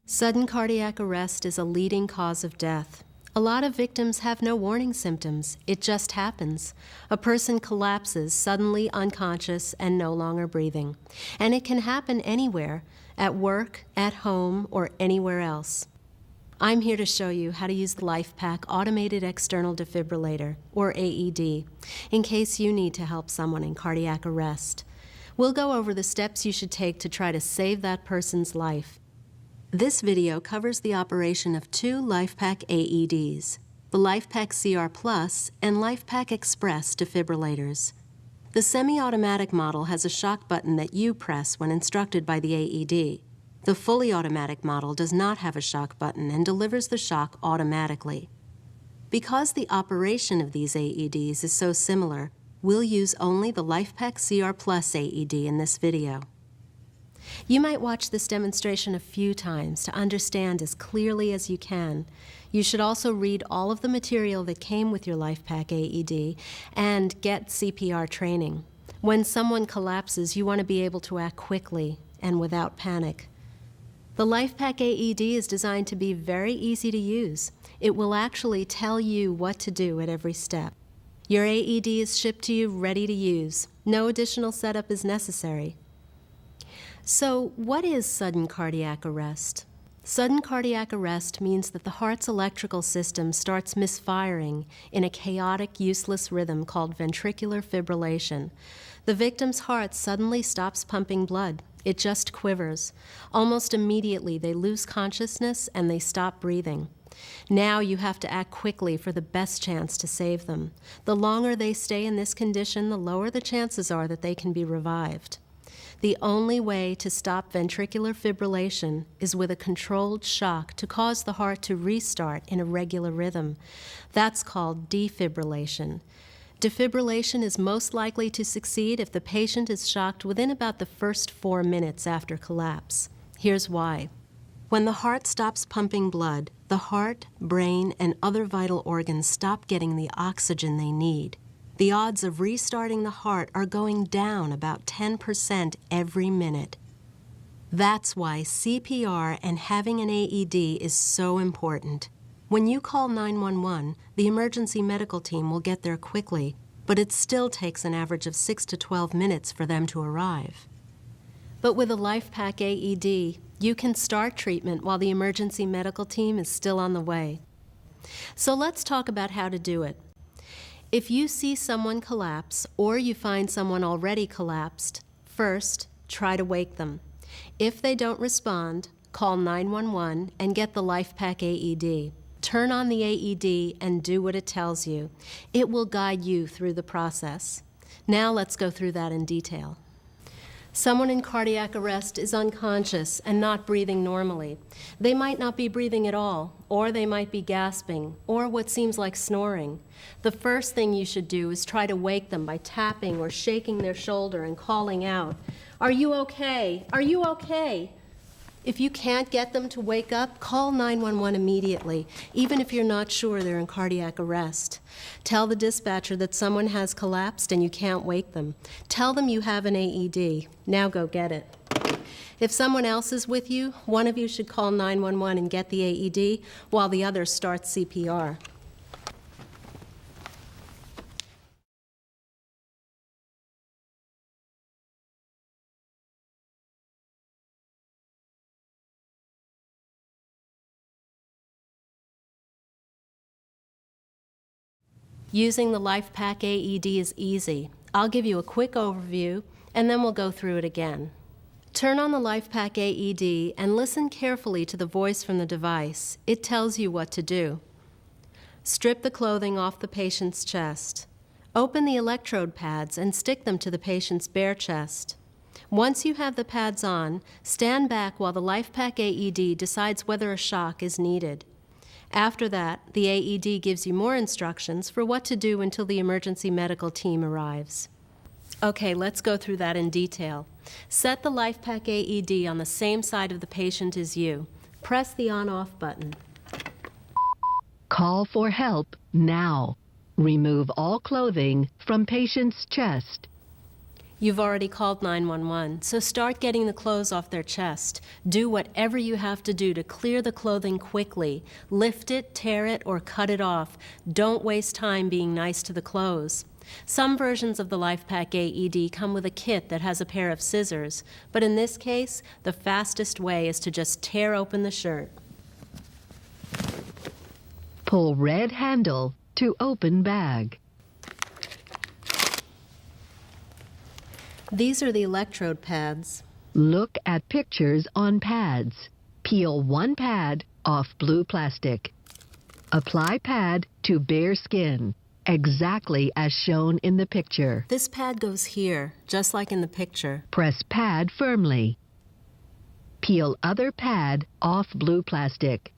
Sudden cardiac arrest is a leading cause of death. A lot of victims have no warning symptoms. It just happens. A person collapses, suddenly unconscious and no longer breathing. And it can happen anywhere, at work, at home, or anywhere else. I'm here to show you how to use the LifePak Automated External Defibrillator, or AED, in case you need to help someone in cardiac arrest. We'll go over the steps you should take to try to save that person's life. This video covers the operation of two LifePak AEDs, the LifePak CR Plus and LifePak Express defibrillators. The semi-automatic model has a shock button that you press when instructed by the AED. The fully automatic model does not have a shock button and delivers the shock automatically. Because the operation of these AEDs is so similar, we'll use only the LifePak CR Plus AED in this video. You might watch this demonstration a few times to understand as clearly as you can. You should also read all of the material that came with your LifePak AED and get CPR training. When someone collapses, you want to be able to act quickly and without panic. The LifePak AED is designed to be very easy to use. It will actually tell you what to do at every step. Your AED is shipped to you ready to use. No additional setup is necessary. So, what is sudden cardiac arrest? Sudden cardiac arrest means that the heart's electrical system starts misfiring in a chaotic, useless rhythm called ventricular fibrillation. The victim's heart suddenly stops pumping blood. It just quivers. Almost immediately, they lose consciousness and they stop breathing. Now you have to act quickly for the best chance to save them. The longer they stay in this condition, the lower the chances are that they can be revived. The only way to stop ventricular fibrillation is with a controlled shock to cause the heart to restart in a regular rhythm. That's called defibrillation. Defibrillation is most likely to succeed if the patient is shocked within about the first 4 minutes after collapse. Here's why. When the heart stops pumping blood, the heart, brain, and other vital organs stop getting the oxygen they need. The odds of restarting the heart are going down about 10% every minute. That's why CPR and having an AED is so important. When you call 911, the emergency medical team will get there quickly, but it still takes an average of 6 to 12 minutes for them to arrive. But with a LifePak AED, you can start treatment while the emergency medical team is still on the way. So let's talk about how to do it. If you see someone collapse or you find someone already collapsed, first, try to wake them. If they don't respond, call 911 and get the LifePak AED. Turn on the AED and do what it tells you. It will guide you through the process. Now let's go through that in detail. Someone in cardiac arrest is unconscious and not breathing normally. They might not be breathing at all, or they might be gasping, or what seems like snoring. The first thing you should do is try to wake them by tapping or shaking their shoulder and calling out, "Are you okay? Are you okay?" If you can't get them to wake up, call 911 immediately, even if you're not sure they're in cardiac arrest. Tell the dispatcher that someone has collapsed and you can't wake them. Tell them you have an AED. Now go get it. If someone else is with you, one of you should call 911 and get the AED while the other starts CPR. Using the LifePak AED is easy. I'll give you a quick overview, and then we'll go through it again. Turn on the LifePak AED and listen carefully to the voice from the device. It tells you what to do. Strip the clothing off the patient's chest. Open the electrode pads and stick them to the patient's bare chest. Once you have the pads on, stand back while the LifePak AED decides whether a shock is needed. After that, the AED gives you more instructions for what to do until the emergency medical team arrives. Okay, let's go through that in detail. Set the LifePak AED on the same side of the patient as you. Press the on-off button. Call for help now. Remove all clothing from patient's chest. You've already called 911, so start getting the clothes off their chest. Do whatever you have to do to clear the clothing quickly. Lift it, tear it, or cut it off. Don't waste time being nice to the clothes. Some versions of the LifePak AED come with a kit that has a pair of scissors, but in this case, the fastest way is to just tear open the shirt. Pull red handle to open bag. These are the electrode pads. Look at pictures on pads. Peel one pad off blue plastic. Apply pad to bare skin, exactly as shown in the picture. This pad goes here, just like in the picture. Press pad firmly. Peel other pad off blue plastic.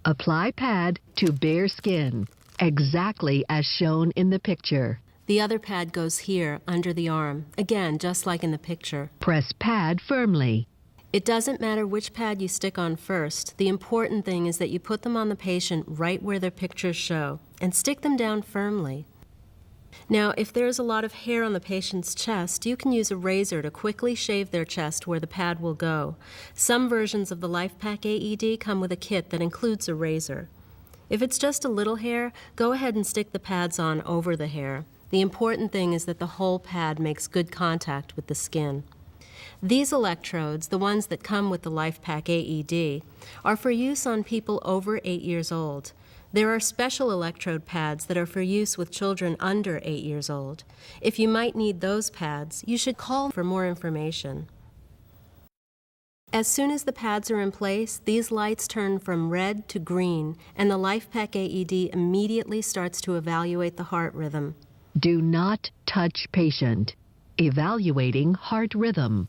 Apply pad to bare skin, exactly as shown in the picture. The other pad goes here, under the arm, again, just like in the picture. Press pad firmly. It doesn't matter which pad you stick on first. The important thing is that you put them on the patient right where their pictures show, and stick them down firmly. Now, if there's a lot of hair on the patient's chest, you can use a razor to quickly shave their chest where the pad will go. Some versions of the LifePak AED come with a kit that includes a razor. If it's just a little hair, go ahead and stick the pads on over the hair. The important thing is that the whole pad makes good contact with the skin. These electrodes, the ones that come with the LifePak AED, are for use on people over 8 years old. There are special electrode pads that are for use with children under 8 years old. If you might need those pads, you should call for more information. As soon as the pads are in place, these lights turn from red to green, and the LifePak AED immediately starts to evaluate the heart rhythm. Do not touch patient. Evaluating heart rhythm.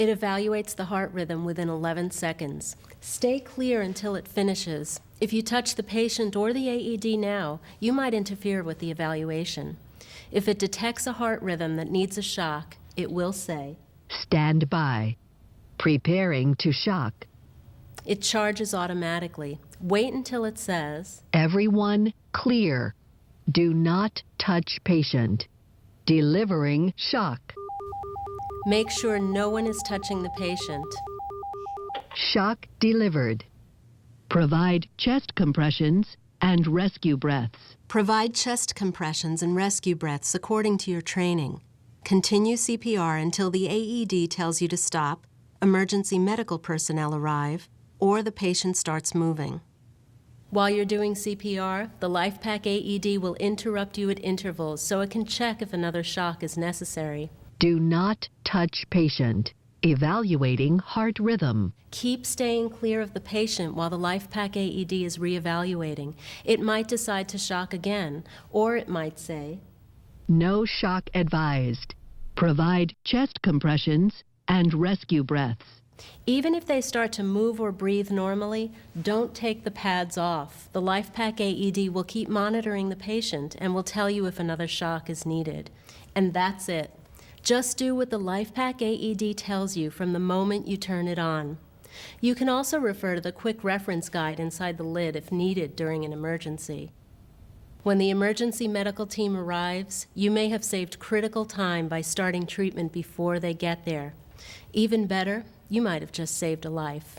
It evaluates the heart rhythm within 11 seconds. Stay clear until it finishes. If you touch the patient or the AED now, you might interfere with the evaluation. If it detects a heart rhythm that needs a shock, it will say, Stand by. Preparing to shock. It charges automatically. Wait until it says, Everyone clear. Do not touch patient. Delivering shock. Make sure no one is touching the patient. Shock delivered. Provide chest compressions and rescue breaths. Provide chest compressions and rescue breaths according to your training. Continue CPR until the AED tells you to stop, emergency medical personnel arrive, or the patient starts moving. While you're doing CPR, the LifePak AED will interrupt you at intervals so it can check if another shock is necessary. Do not touch patient. Evaluating heart rhythm. Keep staying clear of the patient while the LifePak AED is reevaluating. It might decide to shock again, or it might say, No shock advised. Provide chest compressions and rescue breaths. Even if they start to move or breathe normally, don't take the pads off. The LifePak AED will keep monitoring the patient and will tell you if another shock is needed. And that's it. Just do what the LifePak AED tells you from the moment you turn it on. You can also refer to the quick reference guide inside the lid if needed during an emergency. When the emergency medical team arrives, you may have saved critical time by starting treatment before they get there. Even better, you might have just saved a life.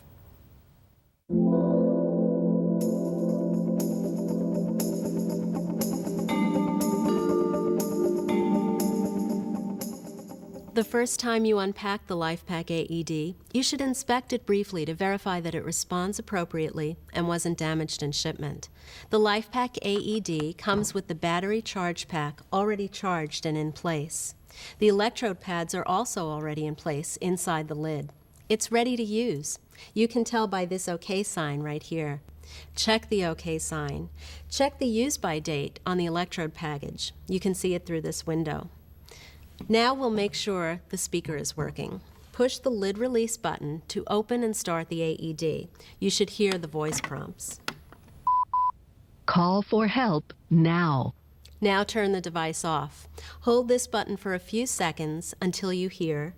The first time you unpack the LifePak AED, you should inspect it briefly to verify that it responds appropriately and wasn't damaged in shipment. The LifePak AED comes with the battery charge pack already charged and in place. The electrode pads are also already in place inside the lid. It's ready to use. You can tell by this OK sign right here. Check the OK sign. Check the use-by date on the electrode package. You can see it through this window. Now we'll make sure the speaker is working. Push the lid release button to open and start the AED. You should hear the voice prompts. Call for help now. Now turn the device off. Hold this button for a few seconds until you hear.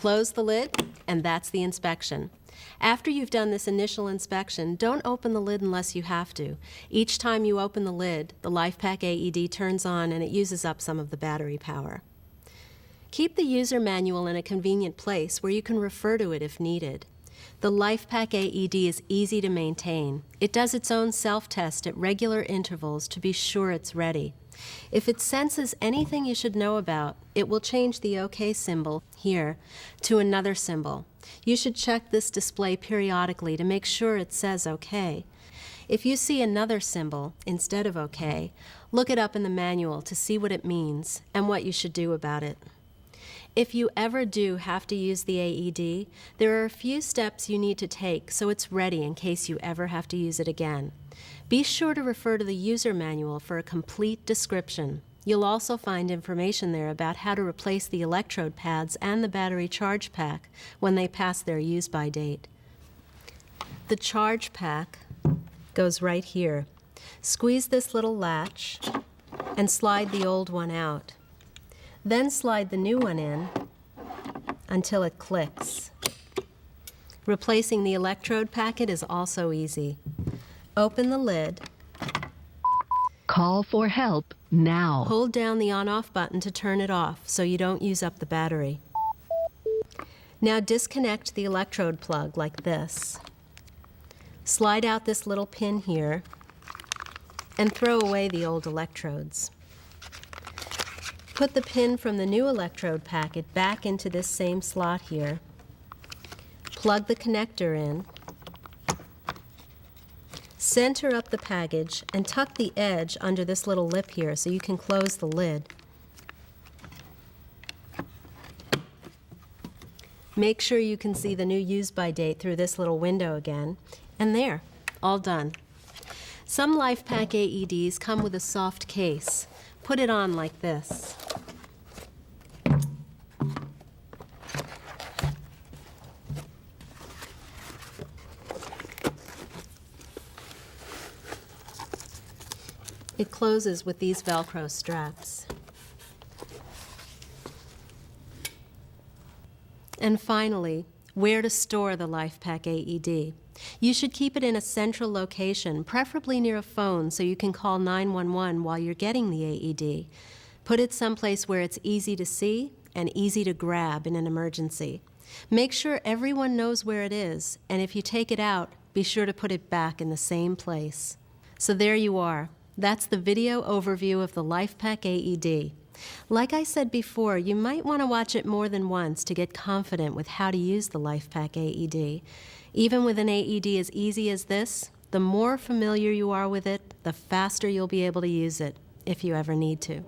Close the lid, and that's the inspection. After you've done this initial inspection, don't open the lid unless you have to. Each time you open the lid, the LifePak AED turns on and it uses up some of the battery power. Keep the user manual in a convenient place where you can refer to it if needed. The LifePak AED is easy to maintain. It does its own self-test at regular intervals to be sure it's ready. If it senses anything you should know about, it will change the OK symbol, here, to another symbol. You should check this display periodically to make sure it says OK. If you see another symbol instead of OK, look it up in the manual to see what it means and what you should do about it. If you ever do have to use the AED, there are a few steps you need to take so it's ready in case you ever have to use it again. Be sure to refer to the user manual for a complete description. You'll also find information there about how to replace the electrode pads and the battery charge pack when they pass their use-by date. The charge pack goes right here. Squeeze this little latch and slide the old one out. Then slide the new one in until it clicks. Replacing the electrode packet is also easy. Open the lid. Call for help now. Hold down the on-off button to turn it off so you don't use up the battery. Now disconnect the electrode plug like this. Slide out this little pin here and throw away the old electrodes. Put the pin from the new electrode packet back into this same slot here. Plug the connector in. Center up the package and tuck the edge under this little lip here so you can close the lid. Make sure you can see the new use-by date through this little window again. And there, all done. Some LifePak AEDs come with a soft case. Put it on like this. It closes with these Velcro straps. And finally, where to store the LifePak AED. You should keep it in a central location, preferably near a phone so you can call 911 while you're getting the AED. Put it someplace where it's easy to see and easy to grab in an emergency. Make sure everyone knows where it is, and if you take it out, be sure to put it back in the same place. So there you are. That's the video overview of the LifePak AED. Like I said before, you might want to watch it more than once to get confident with how to use the LifePak AED. Even with an AED as easy as this, the more familiar you are with it, the faster you'll be able to use it, if you ever need to.